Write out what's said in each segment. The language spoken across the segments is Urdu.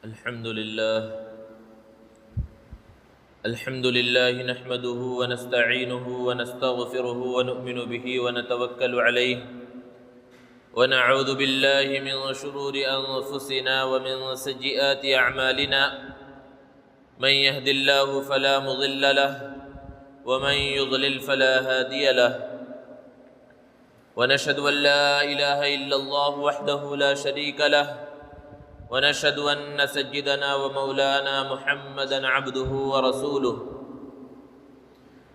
الحمد لله نحمده ونستعينه ونستغفره ونؤمن به ونتوكل عليه ونعوذ بالله من شرور أنفسنا ومن سيئات أعمالنا من يهد الله فلا مضل له ومن يضلل فلا هادي له ونشهد أن لا إله إلا الله وحده لا شريك له ونشهد أن سيدنا ومولانا محمدا عبده ورسوله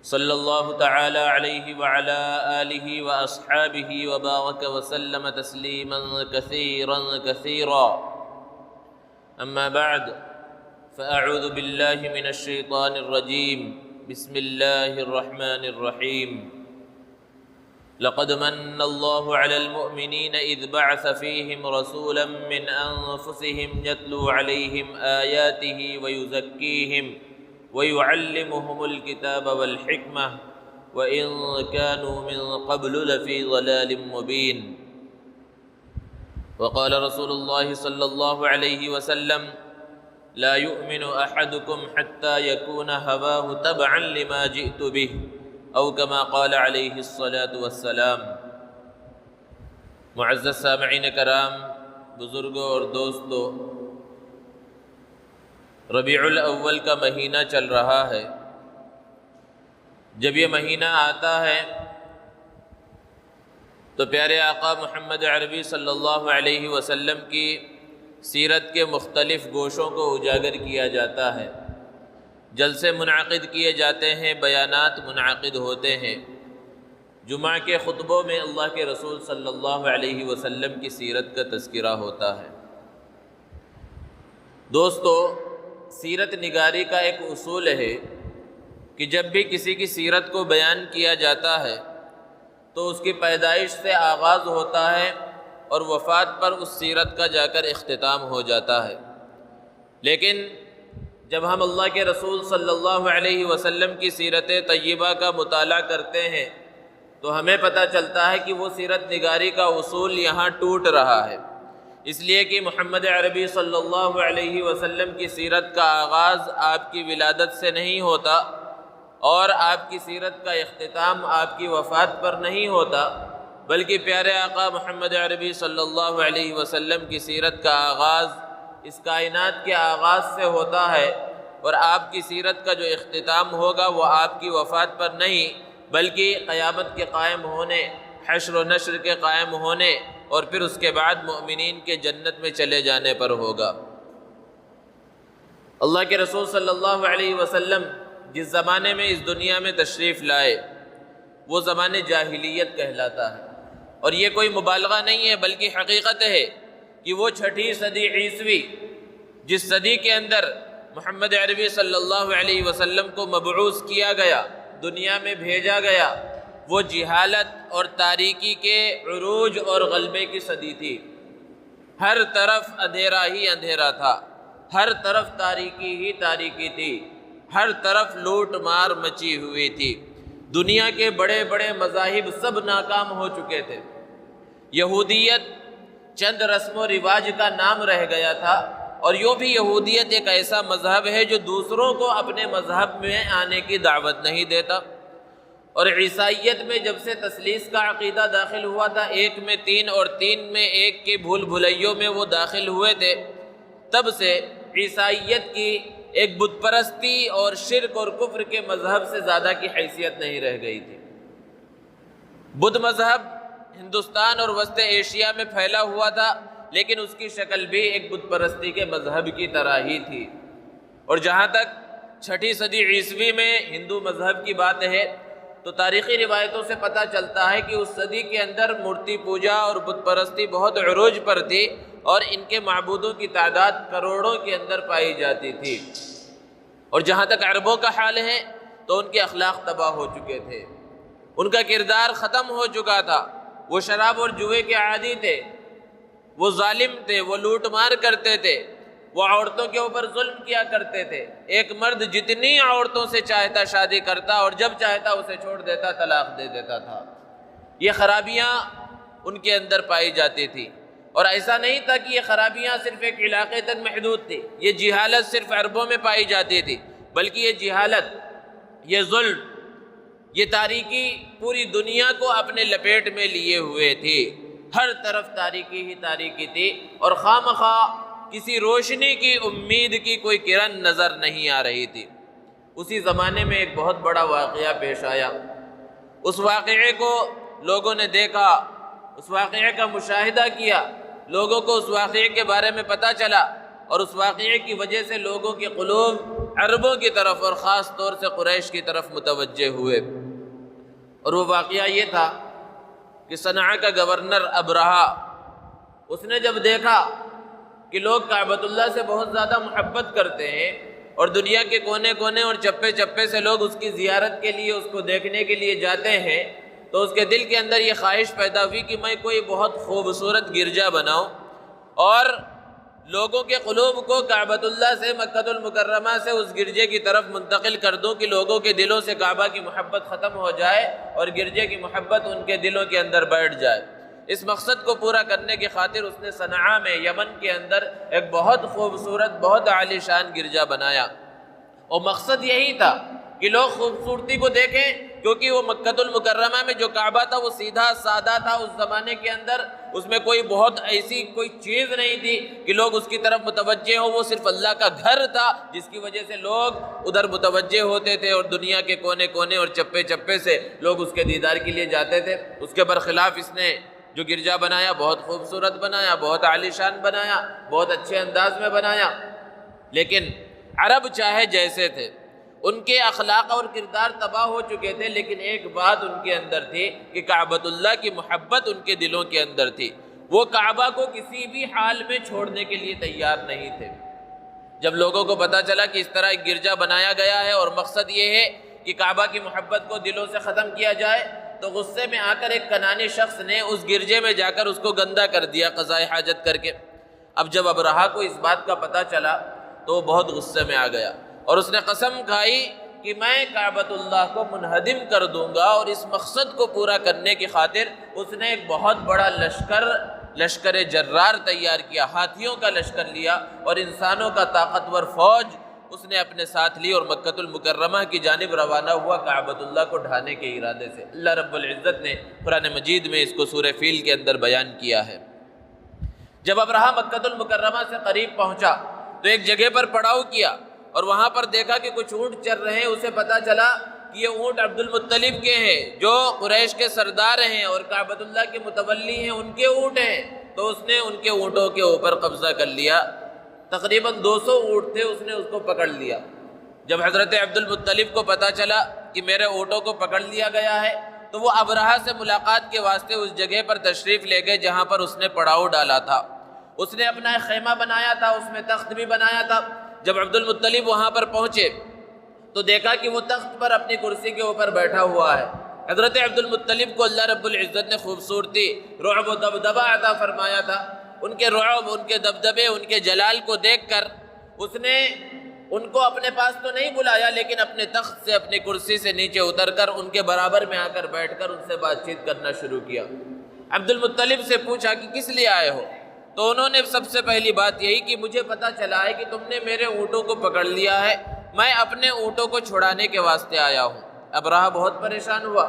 صلى الله تعالى عليه وعلى آله وأصحابه وبارك وسلم تسليما كثيرا كثيرا أما بعد فأعوذ بالله من الشيطان الرجيم بسم الله الرحمن الرحيم لقد من الله على المؤمنين إذ بعث فيهم رسولا من أنفسهم يتلو عليهم آياته ويزكيهم ويعلمهم الكتاب والحكمة وإن كانوا من قبل لفي ضلال مبين. وقال رسول الله صلى الله عليه وسلم لا يؤمن أحدكم حتى يكون هواه تبعا لما جئت به او كما قال علیہ الصلاۃ والسلام. معزز سامعین کرام، بزرگوں اور دوستوں، ربیع الاول کا مہینہ چل رہا ہے. جب یہ مہینہ آتا ہے تو پیارے آقا محمد عربی صلی اللہ علیہ وسلم کی سیرت کے مختلف گوشوں کو اجاگر کیا جاتا ہے، جلسے منعقد کیے جاتے ہیں، بیانات منعقد ہوتے ہیں. جمعہ کے خطبوں میں اللہ کے رسول صلی اللہ علیہ وسلم کی سیرت کا تذکرہ ہوتا ہے. دوستو، سیرت نگاری کا ایک اصول ہے کہ جب بھی کسی کی سیرت کو بیان کیا جاتا ہے تو اس کی پیدائش سے آغاز ہوتا ہے اور وفات پر اس سیرت کا جا کر اختتام ہو جاتا ہے. لیکن جب ہم اللہ کے رسول صلی اللہ علیہ وسلم کی سیرت طیبہ کا مطالعہ کرتے ہیں تو ہمیں پتہ چلتا ہے کہ وہ سیرت نگاری کا اصول یہاں ٹوٹ رہا ہے. اس لیے کہ محمد عربی صلی اللہ علیہ وسلم کی سیرت کا آغاز آپ کی ولادت سے نہیں ہوتا اور آپ کی سیرت کا اختتام آپ کی وفات پر نہیں ہوتا، بلکہ پیارے آقا محمد عربی صلی اللہ علیہ وسلم کی سیرت کا آغاز اس کائنات کے آغاز سے ہوتا ہے اور آپ کی سیرت کا جو اختتام ہوگا وہ آپ کی وفات پر نہیں بلکہ قیامت کے قائم ہونے، حشر و نشر کے قائم ہونے اور پھر اس کے بعد مؤمنین کے جنت میں چلے جانے پر ہوگا. اللہ کے رسول صلی اللہ علیہ وسلم جس زمانے میں اس دنیا میں تشریف لائے وہ زمانے جاہلیت کہلاتا ہے، اور یہ کوئی مبالغہ نہیں ہے بلکہ حقیقت ہے کہ وہ 6 صدی عیسوی جس صدی کے اندر محمد عربی صلی اللہ علیہ وسلم کو مبعوث کیا گیا، دنیا میں بھیجا گیا، وہ جہالت اور تاریکی کے عروج اور غلبے کی صدی تھی. ہر طرف اندھیرا ہی اندھیرا تھا، ہر طرف تاریکی ہی تاریکی تھی، ہر طرف لوٹ مار مچی ہوئی تھی. دنیا کے بڑے بڑے مذاہب سب ناکام ہو چکے تھے. یہودیت چند رسم و رواج کا نام رہ گیا تھا، اور یوں بھی یہودیت ایک ایسا مذہب ہے جو دوسروں کو اپنے مذہب میں آنے کی دعوت نہیں دیتا. اور عیسائیت میں جب سے تثلیث کا عقیدہ داخل ہوا تھا، 1 میں 3 اور 3 میں 1 کے بھول بھلیوں میں وہ داخل ہوئے تھے، تب سے عیسائیت کی ایک بت پرستی اور شرک اور کفر کے مذہب سے زیادہ کی حیثیت نہیں رہ گئی تھی. بدھ مذہب ہندوستان اور وسط ایشیا میں پھیلا ہوا تھا، لیکن اس کی شکل بھی ایک بت پرستی کے مذہب کی طرح ہی تھی. اور جہاں تک 6 صدی عیسوی میں ہندو مذہب کی بات ہے تو تاریخی روایتوں سے پتہ چلتا ہے کہ اس صدی کے اندر مورتی پوجا اور بت پرستی بہت عروج پر تھی اور ان کے معبودوں کی تعداد کروڑوں کے اندر پائی جاتی تھی. اور جہاں تک عربوں کا حال ہے تو ان کے اخلاق تباہ ہو چکے تھے، ان کا کردار ختم ہو چکا تھا. وہ شراب اور جوئے کے عادی تھے، وہ ظالم تھے، وہ لوٹ مار کرتے تھے، وہ عورتوں کے اوپر ظلم کیا کرتے تھے. ایک مرد جتنی عورتوں سے چاہتا شادی کرتا اور جب چاہتا اسے چھوڑ دیتا، طلاق دے دیتا تھا. یہ خرابیاں ان کے اندر پائی جاتی تھی. اور ایسا نہیں تھا کہ یہ خرابیاں صرف ایک علاقے تک محدود تھی، یہ جہالت صرف عربوں میں پائی جاتی تھی، بلکہ یہ جہالت، یہ ظلم، یہ تاریکی پوری دنیا کو اپنے لپیٹ میں لیے ہوئے تھی۔ ہر طرف تاریکی ہی تاریکی تھی، اور خواہ کسی روشنی کی امید کی کوئی کرن نظر نہیں آ رہی تھی۔ اسی زمانے میں ایک بہت بڑا واقعہ پیش آیا۔ اس واقعے کو لوگوں نے دیکھا، اس واقعے کا مشاہدہ کیا، لوگوں کو اس واقعے کے بارے میں پتہ چلا، اور اس واقعے کی وجہ سے لوگوں کے قلوب عربوں کی طرف اور خاص طور سے قریش کی طرف متوجہ ہوئے۔ اور وہ واقعہ یہ تھا کہ صنعاء کا گورنر ابرہہ، اس نے جب دیکھا کہ لوگ کعبۃ اللہ سے بہت زیادہ محبت کرتے ہیں اور دنیا کے کونے کونے اور چپے چپے سے لوگ اس کی زیارت کے لیے، اس کو دیکھنے کے لیے جاتے ہیں، تو اس کے دل کے اندر یہ خواہش پیدا ہوئی کہ میں کوئی بہت خوبصورت گرجا بناؤں اور لوگوں کے قلوب کو کعبۃ اللہ سے، مکہ المکرمہ سے اس گرجے کی طرف منتقل کر دوں کہ لوگوں کے دلوں سے کعبہ کی محبت ختم ہو جائے اور گرجے کی محبت ان کے دلوں کے اندر بیٹھ جائے۔ اس مقصد کو پورا کرنے کی خاطر اس نے صنعاء میں، یمن کے اندر، ایک بہت خوبصورت، بہت عالی شان گرجا بنایا، اور مقصد یہی تھا کہ لوگ خوبصورتی کو دیکھیں، کیونکہ وہ مکہ المکرمہ میں جو کعبہ تھا وہ سیدھا سادہ تھا اس زمانے کے اندر، اس میں کوئی بہت ایسی کوئی چیز نہیں تھی کہ لوگ اس کی طرف متوجہ ہوں، وہ صرف اللہ کا گھر تھا، جس کی وجہ سے لوگ ادھر متوجہ ہوتے تھے اور دنیا کے کونے کونے اور چپے چپے سے لوگ اس کے دیدار کے لیے جاتے تھے۔ اس کے برخلاف اس نے جو گرجا بنایا بہت خوبصورت بنایا، بہت عالی شان بنایا، بہت اچھے انداز میں بنایا، لیکن عرب چاہے جیسے تھے، ان کے اخلاق اور کردار تباہ ہو چکے تھے، لیکن ایک بات ان کے اندر تھی کہ کعبۃ اللہ کی محبت ان کے دلوں کے اندر تھی۔ وہ کعبہ کو کسی بھی حال میں چھوڑنے کے لیے تیار نہیں تھے۔ جب لوگوں کو پتہ چلا کہ اس طرح ایک گرجا بنایا گیا ہے اور مقصد یہ ہے کہ کعبہ کی محبت کو دلوں سے ختم کیا جائے، تو غصے میں آ کر ایک کنعانی شخص نے اس گرجے میں جا کر اس کو گندہ کر دیا قضاء حاجت کر کے۔ اب جب ابرہہ کو اس بات کا پتہ چلا تو وہ بہت غصے میں آ گیا، اور اس نے قسم کھائی کہ میں کعبۃ اللہ کو منہدم کر دوں گا، اور اس مقصد کو پورا کرنے کی خاطر اس نے ایک بہت بڑا لشکر جرار تیار کیا، ہاتھیوں کا لشکر لیا اور انسانوں کا طاقتور فوج اس نے اپنے ساتھ لی اور مکہ المکرمہ کی جانب روانہ ہوا کعبۃ اللہ کو ڈھانے کے ارادے سے۔ اللہ رب العزت نے قرآن مجید میں اس کو سورہ فیل کے اندر بیان کیا ہے۔ جب ابرہہ مکہ المکرمہ سے قریب پہنچا تو ایک جگہ پر پڑاؤ کیا، اور وہاں پر دیکھا کہ کچھ اونٹ چر رہے ہیں۔ اسے پتہ چلا کہ یہ اونٹ عبد المطلب کے ہیں جو قریش کے سردار ہیں اور کعبۃ اللہ کے متولی ہیں، ان کے اونٹ ہیں، تو اس نے ان کے اونٹوں کے اوپر قبضہ کر لیا۔ تقریباً 200 اونٹ تھے، اس نے اس کو پکڑ لیا۔ جب حضرت عبد المطلب کو پتہ چلا کہ میرے اونٹوں کو پکڑ لیا گیا ہے، تو وہ ابرہہ سے ملاقات کے واسطے اس جگہ پر تشریف لے گئے جہاں پر اس نے پڑاؤ ڈالا تھا۔ اس نے اپنا ایک خیمہ بنایا تھا، اس میں تخت بھی بنایا تھا۔ جب عبد المطلب وہاں پر پہنچے تو دیکھا کہ وہ تخت پر اپنی کرسی کے اوپر بیٹھا ہوا ہے۔ حضرت عبد المطلب کو اللہ رب العزت نے خوبصورتی، رعب و دبدبہ عطا فرمایا تھا۔ ان کے رعب، ان کے دبدبے، ان کے جلال کو دیکھ کر اس نے ان کو اپنے پاس تو نہیں بلایا، لیکن اپنے تخت سے، اپنی کرسی سے نیچے اتر کر ان کے برابر میں آ کر بیٹھ کر ان سے بات چیت کرنا شروع کیا۔ عبد المطلب سے پوچھا کہ کس لیے آئے ہو؟ تو انہوں نے سب سے پہلی بات یہی کہ مجھے پتہ چلا ہے کہ تم نے میرے اونٹوں کو پکڑ لیا ہے، میں اپنے اونٹوں کو چھڑانے کے واسطے آیا ہوں۔ ابرہہ بہت پریشان ہوا،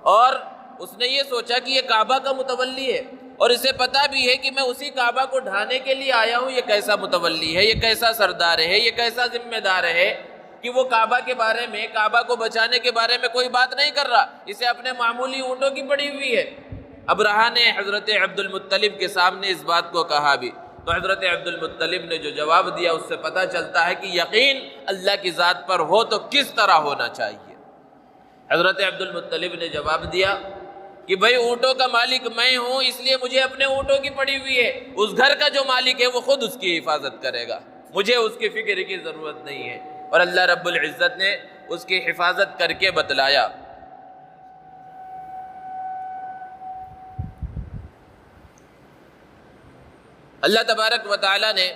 اور اس نے یہ سوچا کہ یہ کعبہ کا متولی ہے، اور اسے پتہ بھی ہے کہ میں اسی کعبہ کو ڈھانے کے لیے آیا ہوں۔ یہ کیسا متولی ہے، یہ کیسا سردار ہے، یہ کیسا ذمہ دار ہے کہ وہ کعبہ کے بارے میں، کعبہ کو بچانے کے بارے میں کوئی بات نہیں کر رہا، اسے اپنے معمولی اونٹوں کی پڑی ہوئی ہے۔ ابرہہ نے حضرت عبد المطلب کے سامنے اس بات کو کہا بھی، تو حضرت عبد المطلب نے جو جواب دیا اس سے پتہ چلتا ہے کہ یقین اللہ کی ذات پر ہو تو کس طرح ہونا چاہیے۔ حضرت عبد المطلب نے جواب دیا کہ بھائی اونٹوں کا مالک میں ہوں، اس لیے مجھے اپنے اونٹوں کی پڑی ہوئی ہے، اس گھر کا جو مالک ہے وہ خود اس کی حفاظت کرے گا، مجھے اس کی فکر کی ضرورت نہیں ہے۔ اور اللہ رب العزت نے اس کی حفاظت کر کے بتلایا۔ اللہ تبارک و تعالیٰ نے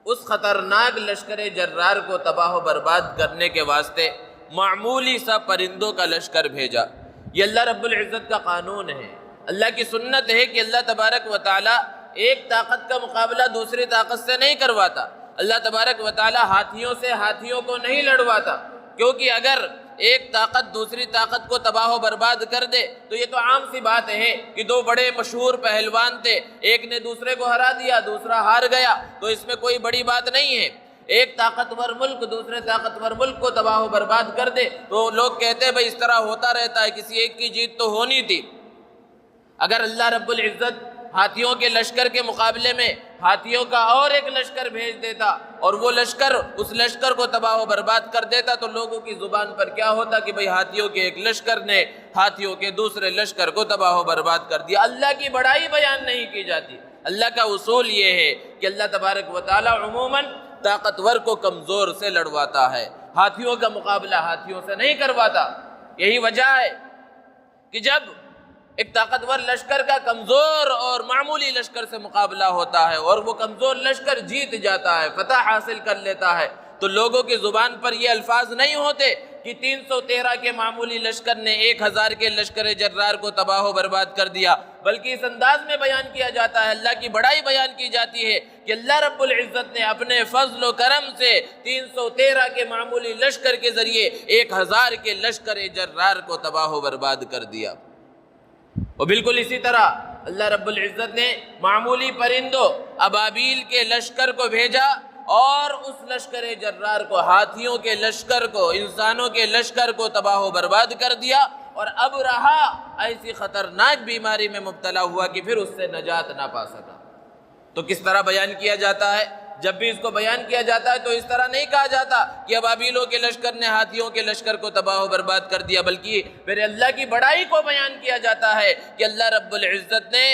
اس خطرناک لشکر جرار کو تباہ و برباد کرنے کے واسطے معمولی سا پرندوں کا لشکر بھیجا۔ یہ اللہ رب العزت کا قانون ہے، اللہ کی سنت ہے کہ اللہ تبارک و تعالیٰ ایک طاقت کا مقابلہ دوسری طاقت سے نہیں کرواتا، اللہ تبارک و تعالی ہاتھیوں سے ہاتھیوں کو نہیں لڑواتا، کیونکہ اگر ایک طاقت دوسری طاقت کو تباہ و برباد کر دے تو یہ تو عام سی بات ہے کہ دو بڑے مشہور پہلوان تھے، ایک نے دوسرے کو ہرا دیا، دوسرا ہار گیا، تو اس میں کوئی بڑی بات نہیں ہے۔ ایک طاقتور ملک دوسرے طاقتور ملک کو تباہ و برباد کر دے تو لوگ کہتے ہیں بھائی اس طرح ہوتا رہتا ہے، کسی ایک کی جیت تو ہونی تھی۔ اگر اللہ رب العزت ہاتھیوں کے لشکر کے مقابلے میں ہاتھیوں کا اور ایک لشکر بھیج دیتا اور وہ لشکر اس لشکر کو تباہ و برباد کر دیتا تو لوگوں کی زبان پر کیا ہوتا کہ بھئی ہاتھیوں کے ایک لشکر نے ہاتھیوں کے دوسرے لشکر کو تباہ و برباد کر دیا۔ اللہ کی بڑائی بیان نہیں کی جاتی۔ اللہ کا اصول یہ ہے کہ اللہ تبارک و تعالی عموماً طاقتور کو کمزور سے لڑواتا ہے، ہاتھیوں کا مقابلہ ہاتھیوں سے نہیں کرواتا۔ یہی وجہ ہے کہ جب ایک طاقتور لشکر کا کمزور اور معمولی لشکر سے مقابلہ ہوتا ہے اور وہ کمزور لشکر جیت جاتا ہے، فتح حاصل کر لیتا ہے، تو لوگوں کی زبان پر یہ الفاظ نہیں ہوتے کہ 313 کے معمولی لشکر نے 1000 کے لشکر جرار کو تباہ و برباد کر دیا، بلکہ اس انداز میں بیان کیا جاتا ہے، اللہ کی بڑائی بیان کی جاتی ہے کہ اللہ رب العزت نے اپنے فضل و کرم سے 313 کے معمولی لشکر کے ذریعے 1000 کے لشکر جرار کو تباہ و برباد کر دیا۔ اور بالکل اسی طرح اللہ رب العزت نے معمولی پرندوں ابابیل کے لشکر کو بھیجا اور اس لشکر جرار کو، ہاتھیوں کے لشکر کو، انسانوں کے لشکر کو تباہ و برباد کر دیا، اور اب رہا ایسی خطرناک بیماری میں مبتلا ہوا کہ پھر اس سے نجات نہ پا سکا۔ تو کس طرح بیان کیا جاتا ہے؟ جب بھی اس کو بیان کیا جاتا ہے تو اس طرح نہیں کہا جاتا کہ ابابیلوں کے لشکر نے ہاتھیوں کے لشکر کو تباہ و برباد کر دیا، بلکہ پھر اللہ کی بڑائی کو بیان کیا جاتا ہے کہ اللہ رب العزت نے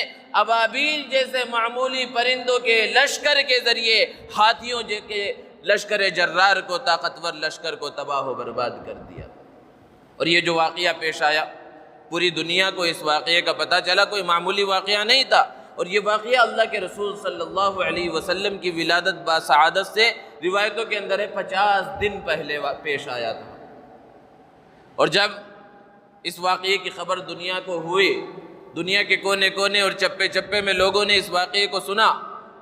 ابابیل جیسے معمولی پرندوں کے لشکر کے ذریعے ہاتھیوں کے لشکر جرار کو، طاقتور لشکر کو تباہ و برباد کر دیا۔ اور یہ جو واقعہ پیش آیا، پوری دنیا کو اس واقعے کا پتہ چلا، کوئی معمولی واقعہ نہیں تھا، اور یہ واقعہ اللہ کے رسول صلی اللہ علیہ وسلم کی ولادت باسعادت سے روایتوں کے اندر 50 دن پہلے پیش آیا تھا۔ اور جب اس واقعے کی خبر دنیا کو ہوئی، دنیا کے کونے کونے اور چپے چپے میں لوگوں نے اس واقعے کو سنا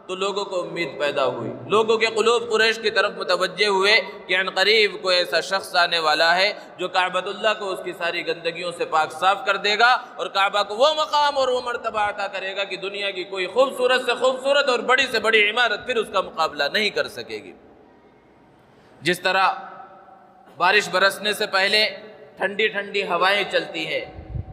تو لوگوں کو امید پیدا ہوئی، لوگوں کے قلوب قریش کی طرف متوجہ ہوئے کہ عن قریب کوئی ایسا شخص آنے والا ہے جو کعبۃ اللہ کو اس کی ساری گندگیوں سے پاک صاف کر دے گا اور کعبہ کو وہ مقام اور وہ مرتبہ عطا کرے گا کہ دنیا کی کوئی خوبصورت سے خوبصورت اور بڑی سے بڑی عمارت پھر اس کا مقابلہ نہیں کر سکے گی۔ جس طرح بارش برسنے سے پہلے ٹھنڈی ٹھنڈی ہوائیں چلتی ہیں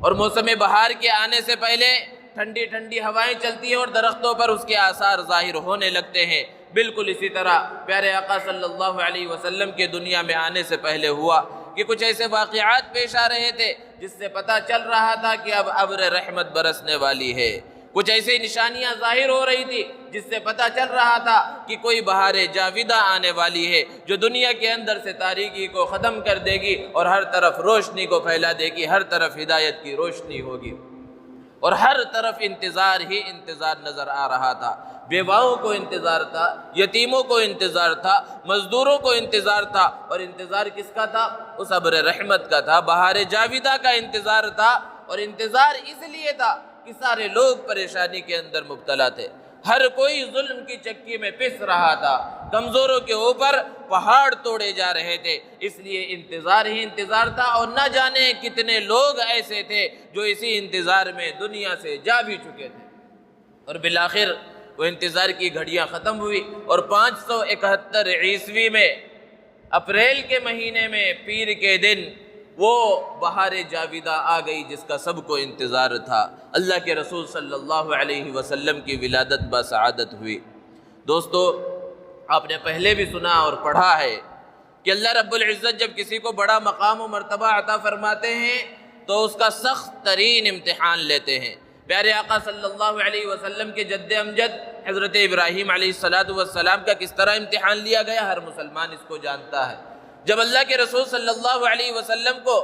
اور موسم بہار کے آنے سے پہلے ٹھنڈی ٹھنڈی ہوائیں چلتی ہیں اور درختوں پر اس کے آثار ظاہر ہونے لگتے ہیں، بالکل اسی طرح پیارے آقا صلی اللہ علیہ وسلم کے دنیا میں آنے سے پہلے ہوا کہ کچھ ایسے واقعات پیش آ رہے تھے جس سے پتہ چل رہا تھا کہ اب ابر رحمت برسنے والی ہے، کچھ ایسی نشانیاں ظاہر ہو رہی تھی جس سے پتہ چل رہا تھا کہ کوئی بہار جاویدہ آنے والی ہے جو دنیا کے اندر سے تاریکی کو ختم کر دے گی اور ہر طرف روشنی کو پھیلا دے گی، ہر طرف ہدایت کی روشنی ہوگی، اور ہر طرف انتظار ہی انتظار نظر آ رہا تھا۔ بیواؤں کو انتظار تھا، یتیموں کو انتظار تھا، مزدوروں کو انتظار تھا، اور انتظار کس کا تھا؟ اس ابر رحمت کا تھا، بہار جاویدہ کا انتظار تھا، اور انتظار اس لیے تھا کہ سارے لوگ پریشانی کے اندر مبتلا تھے، ہر کوئی ظلم کی چکی میں پس رہا تھا، کمزوروں کے اوپر پہاڑ توڑے جا رہے تھے، اس لیے انتظار ہی انتظار تھا، اور نہ جانے کتنے لوگ ایسے تھے جو اسی انتظار میں دنیا سے جا بھی چکے تھے۔ اور بالآخر وہ انتظار کی گھڑیاں ختم ہوئی اور 571 عیسوی میں اپریل کے مہینے میں پیر کے دن وہ بہار جاویدہ آ گئی جس کا سب کو انتظار تھا، اللہ کے رسول صلی اللہ علیہ وسلم کی ولادت باسعادت ہوئی۔ دوستو، آپ نے پہلے بھی سنا اور پڑھا ہے کہ اللہ رب العزت جب کسی کو بڑا مقام و مرتبہ عطا فرماتے ہیں تو اس کا سخت ترین امتحان لیتے ہیں۔ پیارے آقا صلی اللہ علیہ وسلم کے جد امجد حضرت ابراہیم علیہ السلام کا کس طرح امتحان لیا گیا ہر مسلمان اس کو جانتا ہے۔ جب اللہ کے رسول صلی اللہ علیہ وسلم کو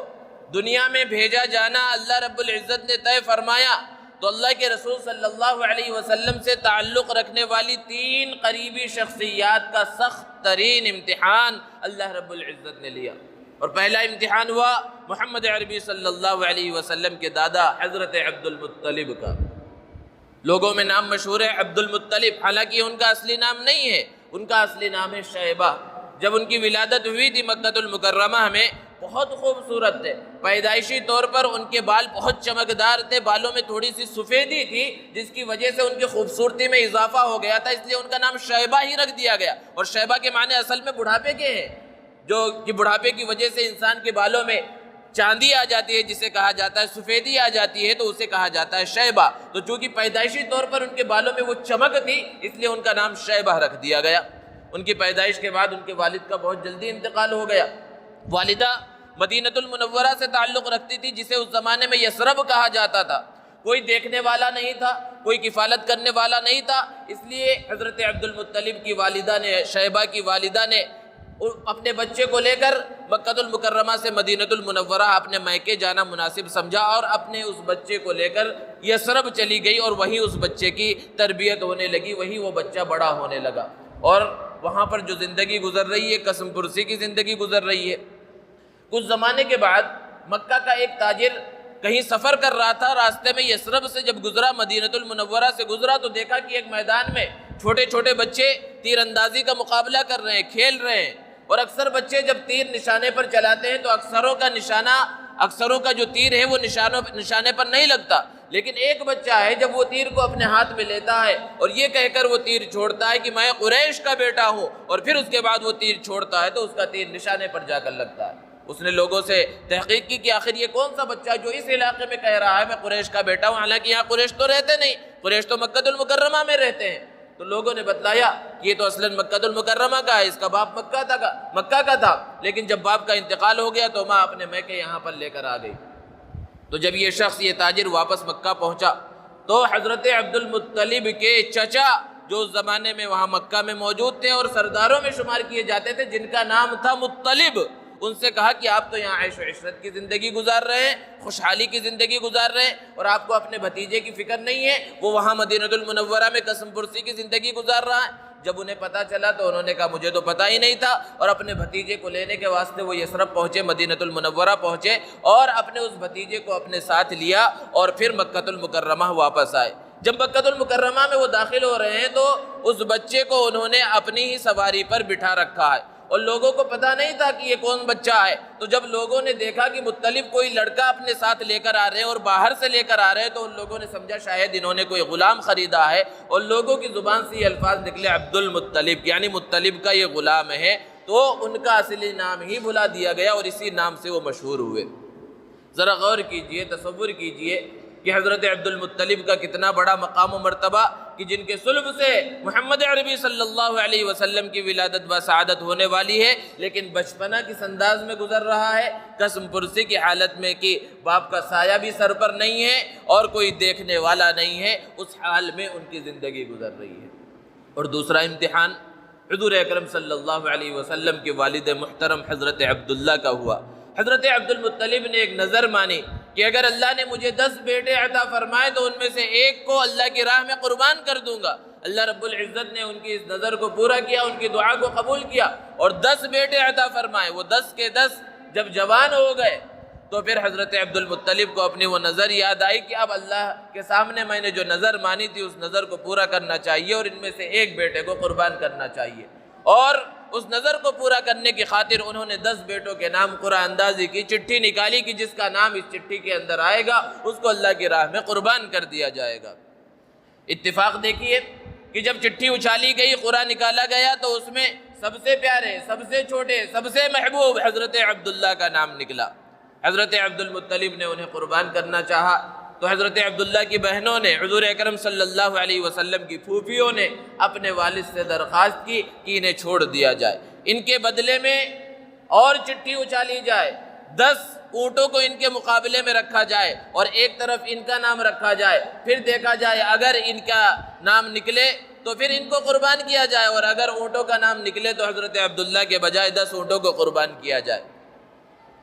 دنیا میں بھیجا جانا اللہ رب العزت نے طے فرمایا تو اللہ کے رسول صلی اللہ علیہ وسلم سے تعلق رکھنے والی 3 قریبی شخصیات کا سخت ترین امتحان اللہ رب العزت نے لیا، اور پہلا امتحان ہوا محمد عربی صلی اللہ علیہ وسلم کے دادا حضرت عبد المطلب کا۔ لوگوں میں نام مشہور ہے عبد المطلب، حالانکہ ان کا اصلی نام نہیں ہے، ان کا اصلی نام ہے شیبہ۔ جب ان کی ولادت ہوئی تھی مکہ المکرمہ میں، بہت خوبصورت تھے، پیدائشی طور پر ان کے بال بہت چمکدار تھے، بالوں میں تھوڑی سی سفیدی تھی جس کی وجہ سے ان کی خوبصورتی میں اضافہ ہو گیا تھا، اس لیے ان کا نام شیبہ ہی رکھ دیا گیا۔ اور شیبہ کے معنی اصل میں بڑھاپے کے ہیں، جو کہ بڑھاپے کی وجہ سے انسان کے بالوں میں چاندی آ جاتی ہے، جسے کہا جاتا ہے سفیدی آ جاتی ہے، تو اسے کہا جاتا ہے شیبہ۔ تو چونکہ پیدائشی طور پر ان کے بالوں میں وہ چمک تھی، اس لیے ان کا نام شیبہ رکھ دیا گیا۔ ان کی پیدائش کے بعد ان کے والد کا بہت جلدی انتقال ہو گیا۔ والدہ مدینہ المنورہ سے تعلق رکھتی تھی، جسے اس زمانے میں یثرب کہا جاتا تھا۔ کوئی دیکھنے والا نہیں تھا، کوئی کفالت کرنے والا نہیں تھا، اس لیے حضرت عبد المطلب کی والدہ نے، شیبہ کی والدہ نے اپنے بچے کو لے کر مکہ المکرمہ سے مدینہ المنورہ اپنے میکے جانا مناسب سمجھا، اور اپنے اس بچے کو لے کر یثرب چلی گئی، اور وہیں اس بچے کی تربیت ہونے لگی، وہیں وہ بچہ بڑا ہونے لگا، اور وہاں پر جو زندگی گزر رہی ہے قسم پرسی کی زندگی گزر رہی ہے۔ کچھ زمانے کے بعد مکہ کا ایک تاجر کہیں سفر کر رہا تھا، راستے میں یثرب سے جب گزرا، مدینہ المنورہ سے گزرا، تو دیکھا کہ ایک میدان میں چھوٹے چھوٹے بچے تیر اندازی کا مقابلہ کر رہے ہیں، کھیل رہے ہیں، اور اکثر بچے جب تیر نشانے پر چلاتے ہیں تو اکثروں کا جو تیر ہے وہ نشانے پر نہیں لگتا، لیکن ایک بچہ ہے جب وہ تیر کو اپنے ہاتھ میں لیتا ہے اور یہ کہہ کر وہ تیر چھوڑتا ہے کہ میں قریش کا بیٹا ہوں، اور پھر اس کے بعد وہ تیر چھوڑتا ہے تو اس کا تیر نشانے پر جا کر لگتا ہے۔ اس نے لوگوں سے تحقیق کی کہ آخر یہ کون سا بچہ جو اس علاقے میں کہہ رہا ہے میں قریش کا بیٹا ہوں، حالانکہ یہاں قریش تو رہتے نہیں، قریش تو مکہ المکرمہ میں رہتے ہیں۔ تو لوگوں نے بتلایا کہ یہ تو اصلاً مکہ المکرمہ کا ہے، اس کا باپ مکہ کا تھا، لیکن جب باپ کا انتقال ہو گیا تو ماں اپنے میکے یہاں پر لے کر آ گئی۔ تو جب یہ شخص، یہ تاجر واپس مکہ پہنچا تو حضرت عبد المطلب کے چچا جو اس زمانے میں وہاں مکہ میں موجود تھے اور سرداروں میں شمار کیے جاتے تھے، جن کا نام تھا مطلب، ان سے کہا کہ آپ تو یہاں عیش و عشرت کی زندگی گزار رہے ہیں، خوشحالی کی زندگی گزار رہے ہیں، اور آپ کو اپنے بھتیجے کی فکر نہیں ہے، وہ وہاں مدینہ المنورہ میں قسم پرسی کی زندگی گزار رہا ہے۔ جب انہیں پتہ چلا تو انہوں نے کہا مجھے تو پتہ ہی نہیں تھا، اور اپنے بھتیجے کو لینے کے واسطے وہ یثرب پہنچے، مدینہ المنورہ پہنچے، اور اپنے اس بھتیجے کو اپنے ساتھ لیا اور پھر مکہ المکرمہ واپس آئے۔ جب مکہ المکرمہ میں وہ داخل ہو رہے ہیں تو اس بچے کو انہوں نے اپنی ہی سواری پر بٹھا رکھا ہے، اور لوگوں کو پتہ نہیں تھا کہ یہ کون بچہ ہے۔ تو جب لوگوں نے دیکھا کہ مطلب کوئی لڑکا اپنے ساتھ لے کر آ رہے ہیں اور باہر سے لے کر آ رہے ہیں، تو ان لوگوں نے سمجھا شاید انہوں نے کوئی غلام خریدا ہے، اور لوگوں کی زبان سے یہ الفاظ نکلے عبد المطلب، یعنی مطلب کا یہ غلام ہے، تو ان کا اصلی نام ہی بھلا دیا گیا اور اسی نام سے وہ مشہور ہوئے۔ ذرا غور کیجئے، تصور کیجئے کہ حضرت عبد المطلب کا کتنا بڑا مقام و مرتبہ، کہ جن کے صلب سے محمد عربی صلی اللہ علیہ وسلم کی ولادت و سعادت ہونے والی ہے، لیکن بچپنا کس انداز میں گزر رہا ہے، قسم پرسی کی حالت میں کہ باپ کا سایہ بھی سر پر نہیں ہے اور کوئی دیکھنے والا نہیں ہے، اس حال میں ان کی زندگی گزر رہی ہے۔ اور دوسرا امتحان حضور اکرم صلی اللہ علیہ وسلم کے والد محترم حضرت عبداللہ کا ہوا۔ حضرت عبد المطلب نے ایک نظر مانی کہ اگر اللہ نے مجھے 10 بیٹے عطا فرمائے تو ان میں سے ایک کو اللہ کی راہ میں قربان کر دوں گا۔ اللہ رب العزت نے ان کی اس نظر کو پورا کیا، ان کی دعا کو قبول کیا اور 10 بیٹے عطا فرمائے۔ وہ 10 کے 10 جب جوان ہو گئے تو پھر حضرت عبد المطلب کو اپنی وہ نظر یاد آئی کہ اب اللہ کے سامنے میں نے جو نظر مانی تھی اس نظر کو پورا کرنا چاہیے اور ان میں سے ایک بیٹے کو قربان کرنا چاہیے، اور اس نظر کو پورا کرنے کی خاطر انہوں نے 10 بیٹوں کے نام قرعہ اندازی کی، چٹھی نکالی کہ جس کا نام اس چٹھی کے اندر آئے گا اس کو اللہ کی راہ میں قربان کر دیا جائے گا۔ اتفاق دیکھیے کہ جب چٹھی اچھالی گئی، قرعہ نکالا گیا تو اس میں سب سے پیارے، سب سے چھوٹے، سب سے محبوب حضرت عبداللہ کا نام نکلا۔ حضرت عبد المطلب نے انہیں قربان کرنا چاہا تو حضرت عبداللہ کی بہنوں نے، حضور اکرم صلی اللہ علیہ وسلم کی پھوپھیوں نے اپنے والد سے درخواست کی کہ انہیں چھوڑ دیا جائے، ان کے بدلے میں اور چٹھی اچھالی جائے، 10 اونٹوں کو ان کے مقابلے میں رکھا جائے اور ایک طرف ان کا نام رکھا جائے، پھر دیکھا جائے اگر ان کا نام نکلے تو پھر ان کو قربان کیا جائے، اور اگر اونٹوں کا نام نکلے تو حضرت عبداللہ کے بجائے 10 اونٹوں کو قربان کیا جائے۔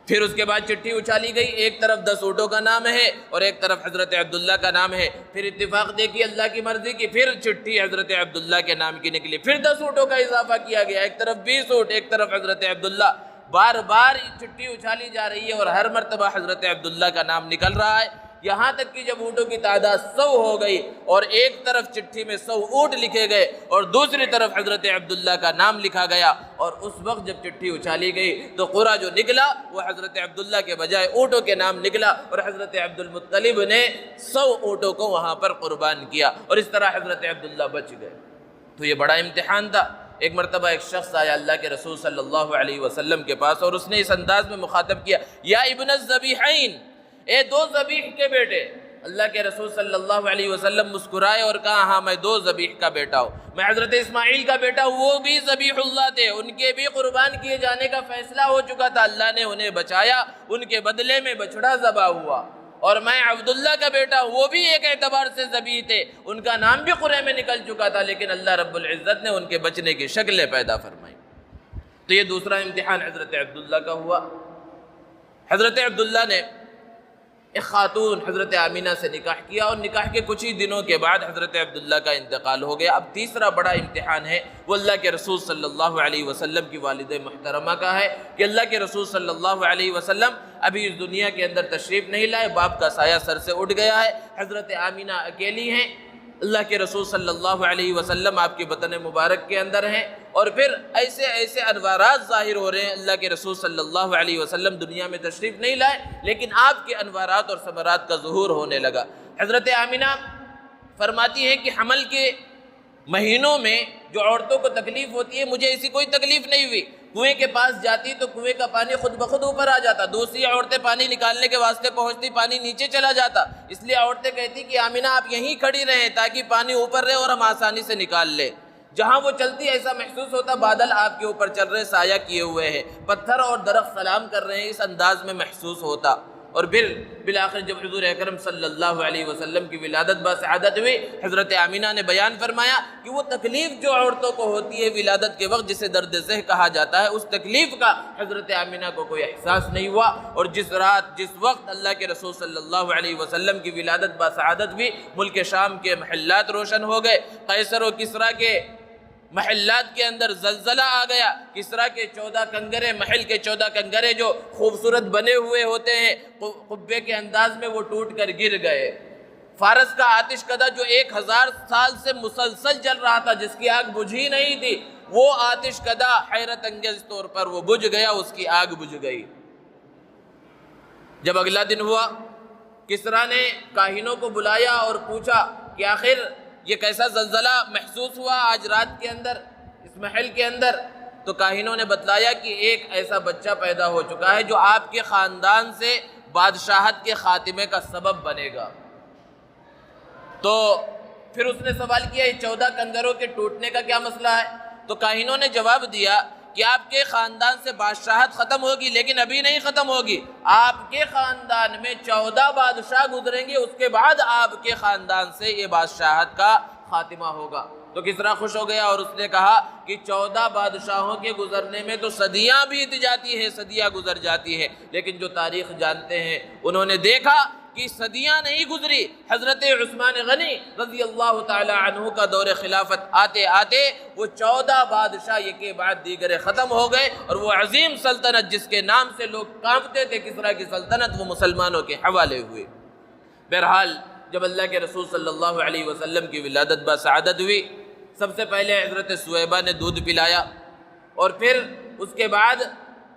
پھر اس کے بعد چٹھی اچھالی گئی، ایک طرف 10 اونٹوں کا نام ہے اور ایک طرف حضرت عبداللہ کا نام ہے۔ پھر اتفاق دیکھی اللہ کی مرضی کی، پھر چٹھی حضرت عبداللہ کے نام کی نکلی، پھر 10 اونٹوں کا اضافہ کیا گیا، ایک طرف 20 اونٹ، ایک طرف حضرت عبداللہ۔ بار بار چٹھی اچھالی جا رہی ہے اور ہر مرتبہ حضرت عبداللہ کا نام نکل رہا ہے، یہاں تک کہ جب اونٹوں کی تعداد 100 ہو گئی اور ایک طرف چٹھی میں 100 اونٹ لکھے گئے اور دوسری طرف حضرت عبداللہ کا نام لکھا گیا، اور اس وقت جب چٹھی اچھالی گئی تو قرعہ جو نکلا وہ حضرت عبداللہ کے بجائے اونٹوں کے نام نکلا، اور حضرت عبد المطلب نے 100 اونٹوں کو وہاں پر قربان کیا، اور اس طرح حضرت عبداللہ بچ گئے۔ تو یہ بڑا امتحان تھا۔ ایک مرتبہ ایک شخص آیا اللہ کے رسول صلی اللہ علیہ وسلم کے پاس، اور اس نے اس انداز میں مخاطب کیا، یا ابن الذبیحین، اے 2 ذبیح کے بیٹے۔ اللہ کے رسول صلی اللہ علیہ وسلم مسکرائے اور کہا، ہاں میں 2 ذبیح کا بیٹا ہوں، میں حضرت اسماعیل کا بیٹا ہوں، وہ بھی ذبیح اللہ تھے، ان کے بھی قربان کیے جانے کا فیصلہ ہو چکا تھا، اللہ نے انہیں بچایا، ان کے بدلے میں بچڑا ذبح ہوا، اور میں عبداللہ کا بیٹا ہوں، وہ بھی ایک اعتبار سے ذبیح تھے، ان کا نام بھی قرآن میں نکل چکا تھا، لیکن اللہ رب العزت نے ان کے بچنے کی شکلیں پیدا فرمائی۔ تو یہ دوسرا امتحان حضرت عبداللہ کا ہوا۔ حضرت عبداللہ نے ایک خاتون حضرت آمینہ سے نکاح کیا، اور نکاح کے کچھ ہی دنوں کے بعد حضرت عبداللہ کا انتقال ہو گیا۔ اب تیسرا بڑا امتحان ہے وہ اللہ کے رسول صلی اللہ علیہ وسلم کی والدہ محترمہ کا ہے کہ اللہ کے رسول صلی اللہ علیہ وسلم ابھی اس دنیا کے اندر تشریف نہیں لائے، باپ کا سایہ سر سے اٹھ گیا ہے، حضرت آمینہ اکیلی ہیں، اللہ کے رسول صلی اللہ علیہ وسلم آپ کے بطن مبارک کے اندر ہیں، اور پھر ایسے ایسے انوارات ظاہر ہو رہے ہیں۔ اللہ کے رسول صلی اللہ علیہ وسلم دنیا میں تشریف نہیں لائے، لیکن آپ کے انوارات اور ثمرات کا ظہور ہونے لگا۔ حضرت آمینہ فرماتی ہیں کہ حمل کے مہینوں میں جو عورتوں کو تکلیف ہوتی ہے، مجھے ایسی کوئی تکلیف نہیں ہوئی، کنویں کے پاس جاتی تو کنویں کا پانی خود بخود اوپر آ جاتا، دوسری عورتیں پانی نکالنے کے واسطے پہنچتی، پانی نیچے چلا جاتا، اس لیے عورتیں کہتی کہ آمینہ آپ یہیں کھڑی رہیں تاکہ پانی اوپر رہے اور ہم آسانی سے نکال لیں۔ جہاں وہ چلتی ایسا محسوس ہوتا بادل آپ کے اوپر چل رہے، سایہ کیے ہوئے ہیں، پتھر اور درخت سلام کر رہے ہیں، اس انداز میں محسوس ہوتا۔ اور پھر بالآخر جب حضور اکرم صلی اللہ علیہ وسلم کی ولادت بسعادت ہوئی، حضرت آمینہ نے بیان فرمایا کہ وہ تکلیف جو عورتوں کو ہوتی ہے ولادت کے وقت، جسے درد ذہ کہا جاتا ہے، اس تکلیف کا حضرت آمینہ کو کوئی احساس نہیں ہوا، اور جس رات جس وقت اللہ کے رسول صلی اللہ علیہ وسلم کی ولادت بسعادت ہوئی، ملک شام کے محلات روشن ہو گئے، قیصر و کسریٰ کے محلات کے اندر زلزلہ آ گیا، کسریٰ کے 14 کنگرے، محل کے 14 کنگرے جو خوبصورت بنے ہوئے ہوتے ہیں قبے کے انداز میں، وہ ٹوٹ کر گر گئے۔ فارس کا آتش کدہ جو 1000 سال سے مسلسل جل رہا تھا، جس کی آگ بجھی نہیں تھی، وہ آتش کدہ حیرت انگیز طور پر وہ بجھ گیا، اس کی آگ بجھ گئی۔ جب اگلا دن ہوا، کسریٰ نے کاہنوں کو بلایا اور پوچھا کہ آخر یہ کیسا زلزلہ محسوس ہوا آج رات کے اندر اس محل کے اندر؟ تو کاہنوں نے بتلایا کہ ایک ایسا بچہ پیدا ہو چکا ہے جو آپ کے خاندان سے بادشاہت کے خاتمے کا سبب بنے گا۔ تو پھر اس نے سوال کیا، یہ 14 کنگروں کے ٹوٹنے کا کیا مسئلہ ہے؟ تو کاہنوں نے جواب دیا کہ آپ کے خاندان سے بادشاہت ختم ہوگی، لیکن ابھی نہیں ختم ہوگی، آپ کے خاندان میں 14 بادشاہ گزریں گے، اس کے بعد آپ کے خاندان سے یہ بادشاہت کا خاتمہ ہوگا۔ تو کسریٰ خوش ہو گیا اور اس نے کہا کہ 14 بادشاہوں کے گزرنے میں تو صدیاں بیت جاتی ہیں، صدیاں گزر جاتی ہیں، لیکن جو تاریخ جانتے ہیں انہوں نے دیکھا کہ صدیاں نہیں گزری، حضرت عثمان غنی رضی اللہ تعالی عنہ کا دور خلافت آتے آتے وہ 14 بادشاہ ایک کے بعد دیگر ختم ہو گئے، اور وہ عظیم سلطنت جس کے نام سے لوگ کانپتے تھے، کسریٰ کی سلطنت، وہ مسلمانوں کے حوالے ہوئے۔ بہرحال جب اللہ کے رسول صلی اللہ علیہ وسلم کی ولادت بسعادت ہوئی، سب سے پہلے حضرت سویبہ نے دودھ پلایا، اور پھر اس کے بعد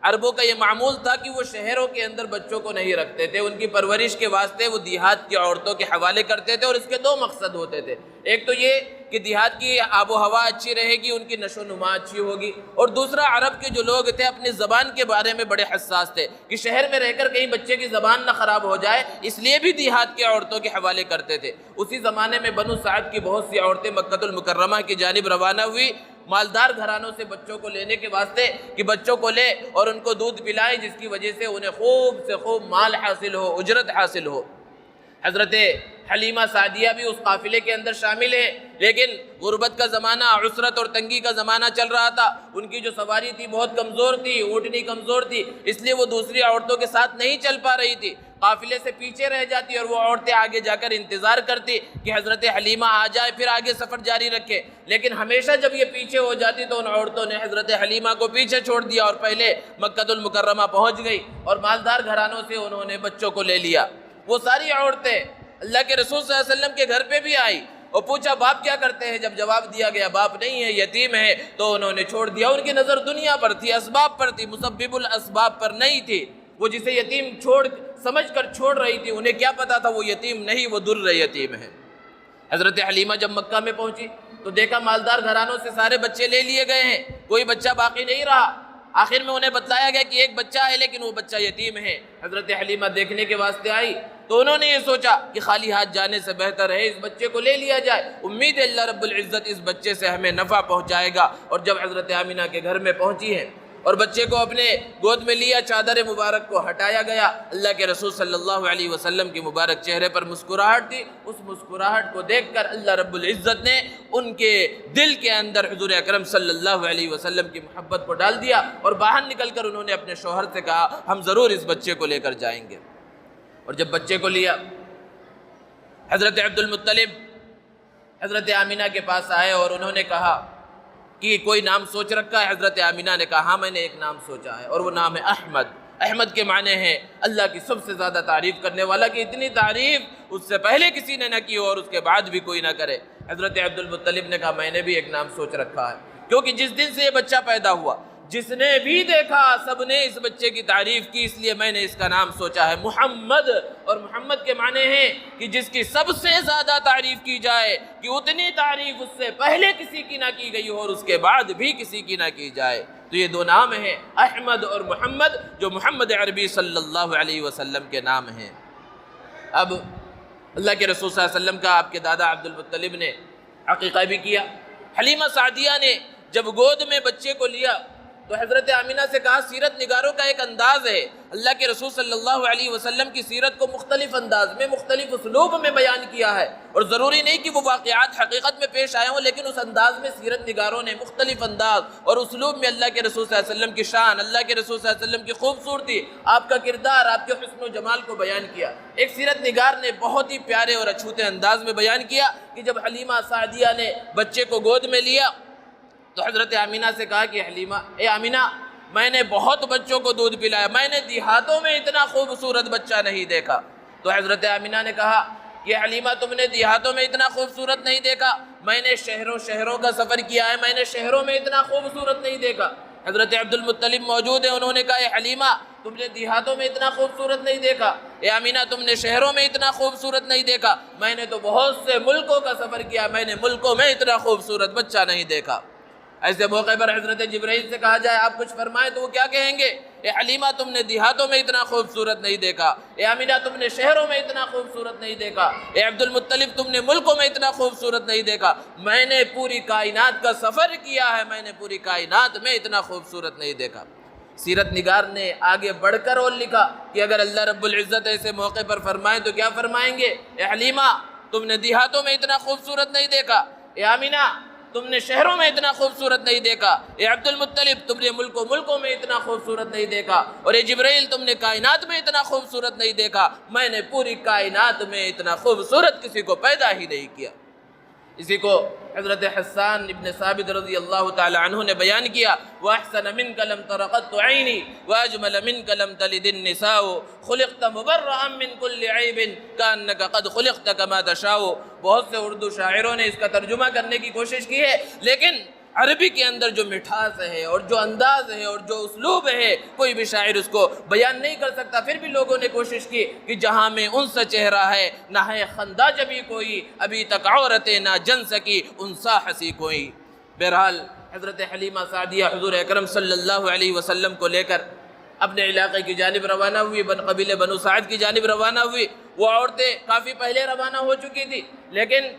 عربوں کا یہ معمول تھا کہ وہ شہروں کے اندر بچوں کو نہیں رکھتے تھے، ان کی پرورش کے واسطے وہ دیہات کی عورتوں کے حوالے کرتے تھے، اور اس کے 2 مقصد ہوتے تھے۔ ایک تو یہ کہ دیہات کی آب و ہوا اچھی رہے گی، ان کی نشو و نما اچھی ہوگی، اور دوسرا عرب کے جو لوگ تھے اپنی زبان کے بارے میں بڑے حساس تھے کہ شہر میں رہ کر کہیں بچے کی زبان نہ خراب ہو جائے، اس لیے بھی دیہات کے عورتوں کے حوالے کرتے تھے۔ اسی زمانے میں بنو سعد کی بہت سی عورتیں مکہ المکرمہ کی جانب روانہ ہوئی، مالدار گھرانوں سے بچوں کو لینے کے واسطے کہ بچوں کو لے اور ان کو دودھ پلائیں، جس کی وجہ سے انہیں خوب سے خوب مال حاصل ہو، اجرت حاصل ہو۔ حضرت حلیمہ سعدیہ بھی اس قافلے کے اندر شامل ہیں، لیکن غربت کا زمانہ، عسرت اور تنگی کا زمانہ چل رہا تھا، ان کی جو سواری تھی بہت کمزور تھی، اونٹنی کمزور تھی، اس لیے وہ دوسری عورتوں کے ساتھ نہیں چل پا رہی تھی، قافلے سے پیچھے رہ جاتی، اور وہ عورتیں آگے جا کر انتظار کرتی کہ حضرت حلیمہ آ جائے پھر آگے سفر جاری رکھے، لیکن ہمیشہ جب یہ پیچھے ہو جاتی تو ان عورتوں نے حضرت حلیمہ کو پیچھے چھوڑ دیا اور پہلے مکہ المکرمہ پہنچ گئی، اور مالدار گھرانوں سے انہوں نے بچوں کو لے لیا۔ وہ ساری عورتیں اللہ کے رسول صلی اللہ علیہ وسلم کے گھر پہ بھی آئی اور پوچھا باپ کیا کرتے ہیں؟ جب جواب دیا گیا باپ نہیں ہے، یتیم ہے، تو انہوں نے چھوڑ دیا۔ ان کی نظر دنیا پر تھی، اسباب پر تھی، مسبب الاسباب پر نہیں تھی۔ وہ جسے یتیم سمجھ کر چھوڑ رہی تھی، انہیں کیا پتا تھا وہ یتیم نہیں، وہ در یتیم ہے۔ حضرت حلیمہ جب مکہ میں پہنچی تو دیکھا مالدار گھرانوں سے سارے بچے لے لیے گئے ہیں، کوئی بچہ باقی نہیں رہا۔ آخر میں انہیں بتلایا گیا کہ ایک بچہ ہے لیکن وہ بچہ یتیم ہے۔ حضرت حلیمہ دیکھنے کے واسطے آئی تو انہوں نے یہ سوچا کہ خالی ہاتھ جانے سے بہتر ہے اس بچے کو لے لیا جائے، امید ہے اللہ رب العزت اس بچے سے ہمیں نفع پہنچائے گا۔ اور جب حضرت آمینہ کے گھر میں پہنچی ہیں اور بچے کو اپنے گود میں لیا، چادر مبارک کو ہٹایا گیا، اللہ کے رسول صلی اللہ علیہ وسلم کی مبارک چہرے پر مسکراہٹ تھی۔ اس مسکراہٹ کو دیکھ کر اللہ رب العزت نے ان کے دل کے اندر حضور اکرم صلی اللہ علیہ وسلم کی محبت کو ڈال دیا، اور باہر نکل کر انہوں نے اپنے شوہر سے کہا ہم ضرور اس بچے کو لے کر جائیں گے۔ اور جب بچے کو لیا، حضرت عبد المطلب حضرت آمینہ کے پاس آئے اور انہوں نے کہا کہ کوئی نام سوچ رکھا ہے؟ حضرت آمینہ نے کہا ہاں میں نے ایک نام سوچا ہے، اور وہ نام ہے احمد۔ احمد کے معنی ہے اللہ کی سب سے زیادہ تعریف کرنے والا، کہ اتنی تعریف اس سے پہلے کسی نے نہ کی اور اس کے بعد بھی کوئی نہ کرے۔ حضرت عبد المطلب نے کہا میں نے بھی ایک نام سوچ رکھا ہے، کیونکہ جس دن سے یہ بچہ پیدا ہوا جس نے بھی دیکھا سب نے اس بچے کی تعریف کی، اس لیے میں نے اس کا نام سوچا ہے محمد۔ اور محمد کے معنی ہیں کہ جس کی سب سے زیادہ تعریف کی جائے، کہ اتنی تعریف اس سے پہلے کسی کی نہ کی گئی ہو اور اس کے بعد بھی کسی کی نہ کی جائے۔ تو یہ دو نام ہیں احمد اور محمد، جو محمد عربی صلی اللہ علیہ وسلم کے نام ہیں۔ اب اللہ کے رسول صلی اللہ علیہ وسلم کا آپ کے دادا عبد المطلب نے عقیقہ بھی کیا۔ حلیمہ سعدیہ نے جب گود میں بچے کو لیا تو حضرت آمینہ سے کہا سیرت نگاروں کا ایک انداز ہے، اللہ کے رسول صلی اللہ علیہ وسلم کی سیرت کو مختلف انداز میں، مختلف اسلوب میں بیان کیا ہے، اور ضروری نہیں کہ وہ واقعات حقیقت میں پیش آئے ہوں، لیکن اس انداز میں سیرت نگاروں نے مختلف انداز اور اسلوب میں اللہ کے رسول صلی اللہ علیہ وسلم کی شان، اللہ کے رسول صلی اللہ علیہ وسلم کی خوبصورتی، آپ کا کردار، آپ کے حسن و جمال کو بیان کیا۔ ایک سیرت نگار نے بہت ہی پیارے اور اچھوتے انداز میں بیان کیا کہ جب حلیمہ سعدیہ نے بچے کو گود میں لیا تو حضرت آمینہ سے کہا کہ حلیمہ، اے آمینہ، میں نے بہت بچوں کو دودھ پلایا، میں نے دیہاتوں میں اتنا خوبصورت بچہ نہیں دیکھا۔ تو حضرت آمینہ نے کہا کہ حلیمہ تم نے دیہاتوں میں اتنا خوبصورت نہیں دیکھا، میں نے شہروں کا سفر کیا ہے، میں نے شہروں میں اتنا خوبصورت نہیں دیکھا۔ حضرت عبد المطلب موجود ہیں، انہوں نے کہا اے حلیمہ تم نے دیہاتوں میں اتنا خوبصورت نہیں دیکھا، اے آمینہ تم نے شہروں میں اتنا خوبصورت نہیں دیکھا، میں نے تو بہت سے ملکوں کا سفر کیا، میں نے ملکوں میں اتنا خوبصورت بچہ نہیں دیکھا۔ ایسے موقع پر حضرت جبرائیل سے کہا جائے آپ کچھ فرمائیں تو وہ کیا کہیں گے؟ اے حلیمہ تم نے دیہاتوں میں اتنا خوبصورت نہیں دیکھا، اے آمینہ تم نے شہروں میں اتنا خوبصورت نہیں دیکھا، اے عبد المطلب تم نے ملکوں میں اتنا خوبصورت نہیں دیکھا، میں نے پوری کائنات کا سفر کیا ہے، میں نے پوری کائنات میں اتنا خوبصورت نہیں دیکھا۔ سیرت نگار نے آگے بڑھ کر اور لکھا کہ اگر اللہ رب العزت ایسے موقع پر فرمائیں تو کیا فرمائیں گے؟ اے حلیمہ تم نے دیہاتوں میں اتنا خوبصورت نہیں دیکھا، اے آمینہ تم نے شہروں میں اتنا خوبصورت نہیں دیکھا، اے عبد المطلب تم نے ملکوں میں اتنا خوبصورت نہیں دیکھا، اور اے جبرائیل تم نے کائنات میں اتنا خوبصورت نہیں دیکھا، میں نے پوری کائنات میں اتنا خوبصورت کسی کو پیدا ہی نہیں کیا۔ اسی کو حضرت حسان ابن ثابت رضی اللہ تعالی عنہ نے بیان کیا وَأَحْسَنَ مِنْكَ لَمْ تَرَ قَطُّ عَيْنِي وَأَجْمَلَ مِنْكَ لَمْ تَلِدِ النِّسَاءُ خُلِقْتَ مُبَرَّأً مِنْ كُلِّ عَيْبٍ كَأَنَّكَ قَدْ خُلِقْتَ كَمَا تَشَاءُ۔ بہت سے اردو شاعروں نے اس کا ترجمہ کرنے کی کوشش کی ہے، لیکن عربی کے اندر جو مٹھاس ہے اور جو انداز ہے اور جو اسلوب ہے کوئی بھی شاعر اس کو بیان نہیں کر سکتا۔ پھر بھی لوگوں نے کوشش کی کہ جہاں میں انسا چہرہ ہے نہ ہے خندہ جبھی کوئی، ابھی تک عورتیں نہ جن سکی انسا ہنسی کوئی۔ بہرحال حضرت حلیمہ سعدیہ حضور اکرم صلی اللہ علیہ وسلم کو لے کر اپنے علاقے کی جانب روانہ ہوئی، قبیلہ بنو سعد کی جانب روانہ ہوئی۔ وہ عورتیں کافی پہلے روانہ ہو چکی تھی، لیکن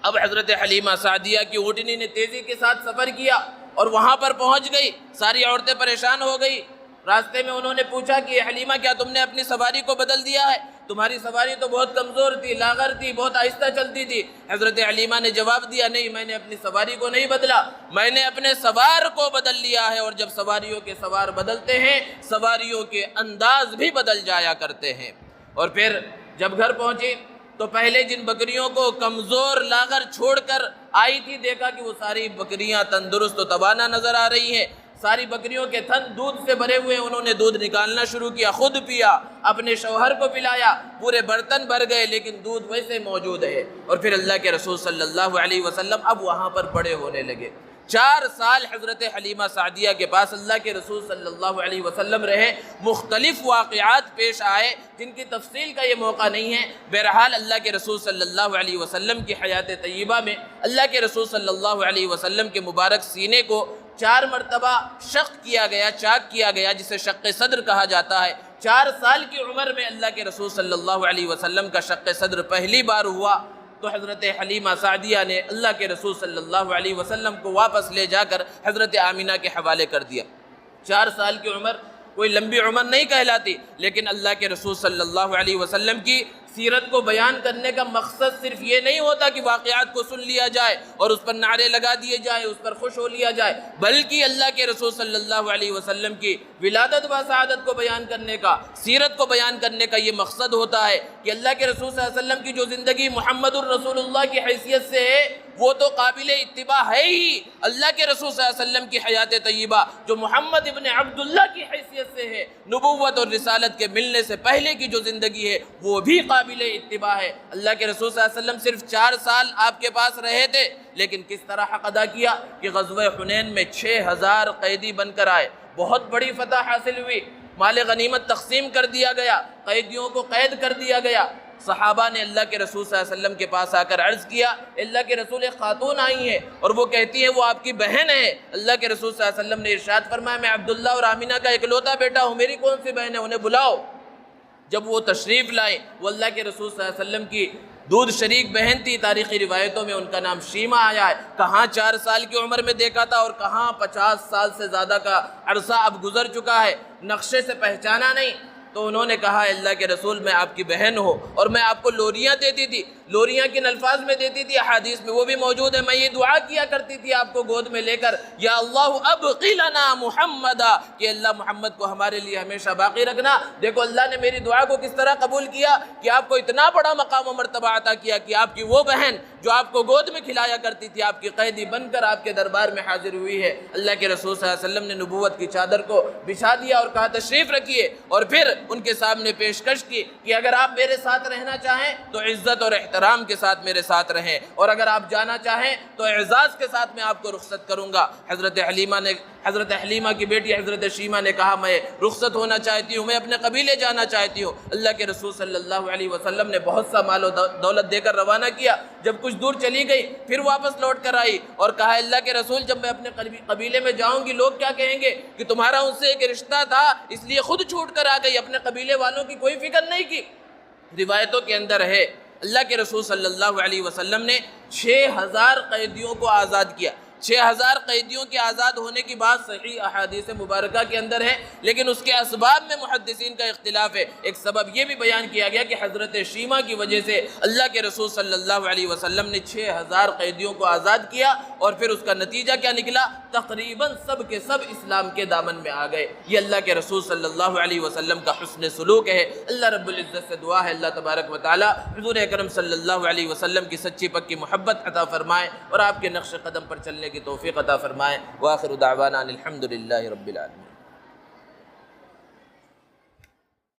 اب حضرت حلیمہ سعدیہ کی اونٹنی نے تیزی کے ساتھ سفر کیا اور وہاں پر پہنچ گئی۔ ساری عورتیں پریشان ہو گئی۔ راستے میں انہوں نے پوچھا کہ حلیمہ کیا تم نے اپنی سواری کو بدل دیا ہے؟ تمہاری سواری تو بہت کمزور تھی، لاغر تھی، بہت آہستہ چلتی تھی۔ حضرت حلیمہ نے جواب دیا نہیں، میں نے اپنی سواری کو نہیں بدلا، میں نے اپنے سوار کو بدل لیا ہے، اور جب سواریوں کے سوار بدلتے ہیں سواریوں کے انداز بھی بدل جایا کرتے ہیں۔ اور پھر جب گھر پہنچی تو پہلے جن بکریوں کو کمزور لاغر چھوڑ کر آئی تھی دیکھا کہ وہ ساری بکریاں تندرست و توانا نظر آ رہی ہیں۔ ساری بکریوں کے تھن دودھ سے بھرے ہوئے، انہوں نے دودھ نکالنا شروع کیا، خود پیا، اپنے شوہر کو پلایا، پورے برتن بھر گئے لیکن دودھ ویسے موجود ہے۔ اور پھر اللہ کے رسول صلی اللہ علیہ وسلم اب وہاں پر بڑے ہونے لگے۔ 4 سال حضرت حلیمہ سعدیہ کے پاس اللہ کے رسول صلی اللہ علیہ وسلم رہے، مختلف واقعات پیش آئے جن کی تفصیل کا یہ موقع نہیں ہے۔ بہرحال اللہ کے رسول صلی اللہ علیہ وسلم کی حیات طیبہ میں اللہ کے رسول صلی اللہ علیہ وسلم کے مبارک سینے کو 4 مرتبہ شق کیا گیا، چاک کیا گیا، جسے شق صدر کہا جاتا ہے۔ 4 سال کی عمر میں اللہ کے رسول صلی اللہ علیہ وسلم کا شق صدر پہلی بار ہوا تو حضرت حلیمہ سعدیہ نے اللہ کے رسول صلی اللہ علیہ وسلم کو واپس لے جا کر حضرت آمینہ کے حوالے کر دیا۔ 4 سال کی عمر کوئی لمبی عمر نہیں کہلاتی، لیکن اللہ کے رسول صلی اللہ علیہ وسلم کی سیرت کو بیان کرنے کا مقصد صرف یہ نہیں ہوتا کہ واقعات کو سن لیا جائے اور اس پر نعرے لگا دیے جائے، اس پر خوش ہو لیا جائے، بلکہ اللہ کے رسول صلی اللہ علیہ وسلم کی ولادت و سعادت کو بیان کرنے کا، سیرت کو بیان کرنے کا یہ مقصد ہوتا ہے کہ اللہ کے رسول صلی اللہ علیہ وسلم کی جو زندگی محمد الرسول اللہ کی حیثیت سے ہے وہ تو قابل اتباع ہے ہی، اللہ کے رسول صلی اللہ علیہ وسلم کی حیات طیبہ جو محمد ابن عبداللہ کی حیثیت سے ہے، نبوت اور رسالت کے ملنے سے پہلے کی جو زندگی ہے وہ بھی قابل اتباع ہے۔ اللہ کے رسول صلی اللہ علیہ وسلم صرف 4 سال آپ کے پاس رہے تھے، لیکن کس طرح حق ادا کیا کہ غزوہ حنین میں 6000 قیدی بن کر آئے، بہت بڑی فتح حاصل ہوئی، مال غنیمت تقسیم کر دیا گیا، قیدیوں کو قید کر دیا گیا۔ صحابہ نے اللہ کے رسول صلی اللہ علیہ وسلم کے پاس آ کر عرض کیا، اللہ کے رسول ایک خاتون آئی ہے اور وہ کہتی ہے وہ آپ کی بہن ہے۔ اللہ کے رسول صلی اللہ علیہ وسلم نے ارشاد فرمایا میں عبداللہ اور آمینہ کا اکلوتا بیٹا ہوں، میری کون سی بہن ہے، انہیں بلاؤ۔ جب وہ تشریف لائے، وہ اللہ کے رسول صلی اللہ علیہ وسلم کی دودھ شریک بہن تھی، تاریخی روایتوں میں ان کا نام شیمہ آیا ہے۔ کہاں 4 سال کی عمر میں دیکھا تھا اور کہاں 50 سال سے زیادہ کا عرصہ اب گزر چکا ہے، نقشے سے پہچانا نہیں۔ تو انہوں نے کہا اللہ کے رسول میں آپ کی بہن ہوں اور میں آپ کو لوریاں دیتی تھی، لوریاں کن الفاظ میں دیتی تھی احادیث میں وہ بھی موجود ہے، میں یہ دعا کیا کرتی تھی آپ کو گود میں لے کر، یا اللہ ابقی لنا محمدا، کہ اللہ محمد کو ہمارے لیے ہمیشہ باقی رکھنا۔ دیکھو اللہ نے میری دعا کو کس طرح قبول کیا کہ آپ کو اتنا بڑا مقام و مرتبہ عطا کیا کہ آپ کی وہ بہن جو آپ کو گود میں کھلایا کرتی تھی آپ کی قیدی بن کر آپ کے دربار میں حاضر ہوئی ہے۔ اللہ کے رسول صلی اللہ علیہ وسلم نے نبوت کی چادر کو بچھا دیا اور کہا تشریف رکھیے، اور پھر ان کے سامنے پیشکش کی کہ اگر آپ میرے ساتھ رہنا چاہیں تو عزت اور احترام کے ساتھ میرے ساتھ رہیں، اور اگر آپ جانا چاہیں تو اعزاز کے ساتھ میں آپ کو رخصت کروں گا۔ حضرت حلیمہ کی بیٹی حضرت شیمہ نے کہا میں رخصت ہونا چاہتی ہوں، میں اپنے قبیلے جانا چاہتی ہوں۔ اللہ کے رسول صلی اللہ علیہ وسلم نے بہت سا مال و دولت دے کر روانہ کیا۔ جب کچھ دور چلی گئی پھر واپس لوٹ کر آئی اور کہا اللہ کے رسول جب میں اپنے قبیلے میں جاؤں گی لوگ کیا کہیں گے کہ تمہارا ان سے ایک رشتہ تھا اس لیے خود چھوٹ کر آ گئی، اپنے قبیلے والوں کی کوئی فکر نہیں کی۔ روایتوں کے اندر ہے اللہ کے رسول صلی اللہ علیہ وسلم نے 6000 قیدیوں کو آزاد کیا۔ 6000 قیدیوں کے آزاد ہونے کی بات صحیح احادیث مبارکہ کے اندر ہے، لیکن اس کے اسباب میں محدثین کا اختلاف ہے۔ ایک سبب یہ بھی بیان کیا گیا کہ حضرت شیمہ کی وجہ سے اللہ کے رسول صلی اللہ علیہ وسلم نے 6000 قیدیوں کو آزاد کیا، اور پھر اس کا نتیجہ کیا نکلا؟ تقریباً سب کے سب اسلام کے دامن میں آ گئے۔ یہ اللہ کے رسول صلی اللہ علیہ وسلم کا حسن سلوک ہے۔ اللہ رب العزت سے دعا ہے اللہ تبارک و تعالی حضور اکرم صلی اللہ علیہ وسلم کی سچی پکی محبت عطا فرمائے اور آپ کے نقش قدم پر چلنے کی توفیق عطا فرمائے۔ وآخر دعوانا الحمد للہ رب العالمین۔